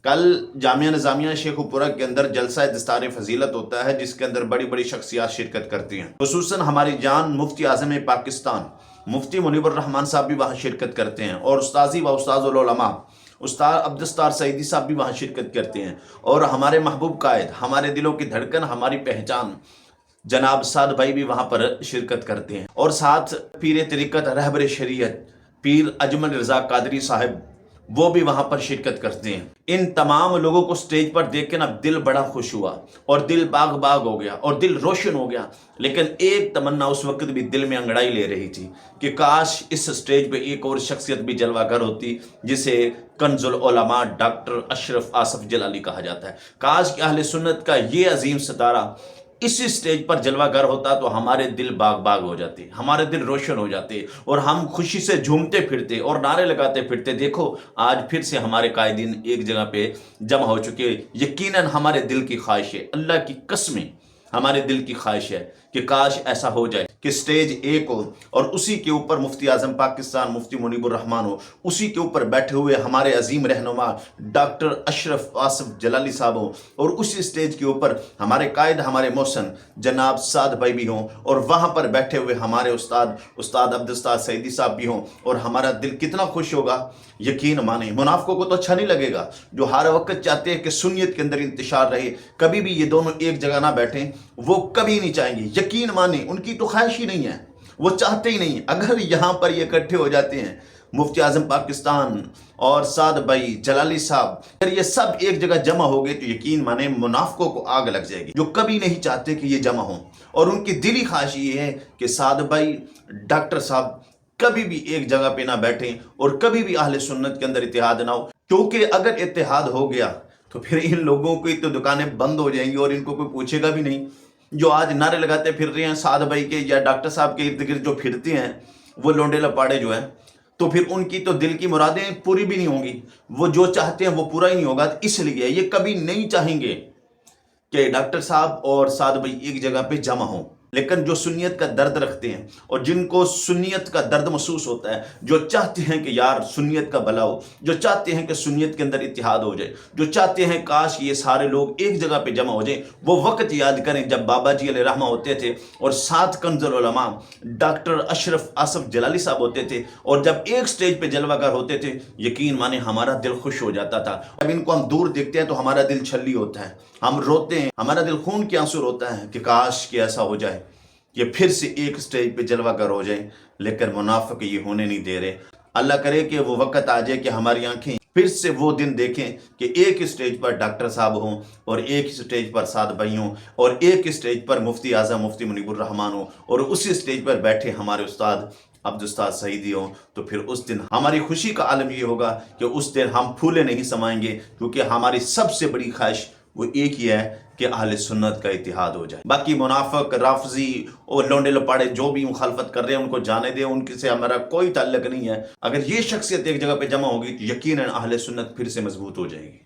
کل جامعہ نظامیہ شیخو پورہ کے اندر جلسہ دستار فضیلت ہوتا ہے، جس کے اندر بڑی بڑی شخصیات شرکت کرتی ہیں، خصوصاً ہماری جان مفتی اعظم پاکستان مفتی منیب الرحمان صاحب بھی وہاں شرکت کرتے ہیں، اور استاذی و استاذ العلماء استاد عبدالستار سعیدی صاحب بھی وہاں شرکت کرتے ہیں، اور ہمارے محبوب قائد، ہمارے دلوں کی دھڑکن، ہماری پہچان جناب سعد بھائی بھی وہاں پر شرکت کرتے ہیں، اور ساتھ پیر طریقت رہبر شریعت پیر اجمل رضا قادری صاحب وہ بھی وہاں پر شرکت کرتے ہیں۔ ان تمام لوگوں کو سٹیج پر دیکھ کے نا دل بڑا خوش ہوا، اور دل باغ باغ ہو گیا، اور دل روشن ہو گیا، لیکن ایک تمنا اس وقت بھی دل میں انگڑائی لے رہی تھی کہ کاش اس سٹیج پہ ایک اور شخصیت بھی جلوہ گر ہوتی، جسے کنز العلماء ڈاکٹر اشرف آصف جلالی کہا جاتا ہے۔ کاش کہ اہل سنت کا یہ عظیم ستارہ اسی سٹیج پر جلوہ گر ہوتا تو ہمارے دل باغ باغ ہو جاتے، ہمارے دل روشن ہو جاتے، اور ہم خوشی سے جھومتے پھرتے اور نعرے لگاتے پھرتے۔ دیکھو آج پھر سے ہمارے قائدین ایک جگہ پہ جمع ہو چکے۔ یقیناً ہمارے دل کی خواہش ہے، اللہ کی قسمیں ہمارے دل کی خواہش ہے کہ کاش ایسا ہو جائے کہ سٹیج ایک ہو، اور اسی کے اوپر مفتی اعظم پاکستان مفتی منیب الرحمان ہو، اسی کے اوپر بیٹھے ہوئے ہمارے عظیم رہنما ڈاکٹر اشرف آصف جلالی صاحب ہوں، اور اسی سٹیج کے اوپر ہمارے قائد، ہمارے محسن جناب سعد بھائی بھی ہوں، اور وہاں پر بیٹھے ہوئے ہمارے استاد عبدالستار سعیدی صاحب بھی ہوں، اور ہمارا دل کتنا خوش ہوگا۔ یقین مانیں منافقوں کو تو اچھا نہیں لگے گا، جو ہر وقت چاہتے ہیں کہ سنیت کے اندر انتشار رہے، کبھی بھی یہ دونوں ایک جگہ نہ بیٹھیں، وہ کبھی نہیں چاہیں گے۔ یقین مانیں ان کی تو خواہش ہی نہیں ہے، وہ چاہتے ہی نہیں۔ اگر یہاں پر یہ اکٹھے ہو جاتے ہیں، مفتی اعظم پاکستان اور سعد بھائی جلالی صاحب، اگر یہ سب ایک جگہ جمع ہو گئے تو یقین مانیں منافقوں کو آگ لگ جائے گی، جو کبھی نہیں چاہتے کہ یہ جمع ہوں، اور ان کی دلی خواہش یہ ہے کہ سعد بھائی ڈاکٹر صاحب کبھی بھی ایک جگہ پہ نہ بیٹھیں، اور کبھی بھی اہل سنت کے اندر اتحاد نہ ہو، کیونکہ اگر اتحاد ہو گیا تو پھر ان لوگوں کی تو دکانیں بند ہو جائیں گی، اور ان کو کوئی پوچھے گا بھی نہیں۔ جو آج نعرے لگاتے پھر رہے ہیں سعد بھائی کے یا ڈاکٹر صاحب کے ارد گرد جو پھرتے ہیں، وہ لونڈے لپاڑے جو ہیں، تو پھر ان کی تو دل کی مرادیں پوری بھی نہیں ہوں گی، وہ جو چاہتے ہیں وہ پورا ہی نہیں ہوگا۔ اس لیے یہ کبھی نہیں چاہیں گے کہ ڈاکٹر صاحب اور سعد بھائی ایک جگہ پہ جمع ہوں، لیکن جو سنیت کا درد رکھتے ہیں، اور جن کو سنیت کا درد محسوس ہوتا ہے، جو چاہتے ہیں کہ یار سنیت کا بھلا ہو، جو چاہتے ہیں کہ سنیت کے اندر اتحاد ہو جائے، جو چاہتے ہیں کاش یہ سارے لوگ ایک جگہ پہ جمع ہو جائیں، وہ وقت یاد کریں جب بابا جی علیہ رحمہ ہوتے تھے، اور ساتھ کنز العلماء ڈاکٹر اشرف آصف جلالی صاحب ہوتے تھے، اور جب ایک سٹیج پہ جلوہ گر ہوتے تھے، یقین مانیں ہمارا دل خوش ہو جاتا تھا۔ جب ان کو ہم دور دیکھتے ہیں تو ہمارا دل چھلی ہوتا ہے، ہم روتے ہیں، ہمارا دل خون کے آنسو ہوتا ہے کہ کاش کہ ایسا ہو جائے کہ پھر سے ایک سٹیج پہ جلوہ گر ہو جائیں، لیکن منافق یہ ہونے نہیں دے رہے۔ اللہ کرے کہ وہ وقت آ جائے کہ ہماری آنکھیں پھر سے وہ دن دیکھیں کہ ایک سٹیج پر ڈاکٹر صاحب ہوں، اور ایک سٹیج پر سعد بھائی ہوں، اور ایک سٹیج پر مفتی اعظم مفتی منیب الرحمان ہوں، اور اسی سٹیج پر بیٹھے ہمارے استاد عبدالستار سعیدی ہوں۔ تو پھر اس دن ہماری خوشی کا عالم یہ ہوگا کہ اس دن ہم پھولے نہیں سمائیں گے، کیونکہ ہماری سب سے بڑی خواہش وہ ایک ہی ہے کہ اہل سنت کا اتحاد ہو جائے۔ باقی منافق، رافضی اور لونڈے لپاڑے جو بھی مخالفت کر رہے ہیں ان کو جانے دیں، ان سے ہمارا کوئی تعلق نہیں ہے۔ اگر یہ شخصیت ایک جگہ پہ جمع ہوگی تو یقیناً اہل سنت پھر سے مضبوط ہو جائے گی۔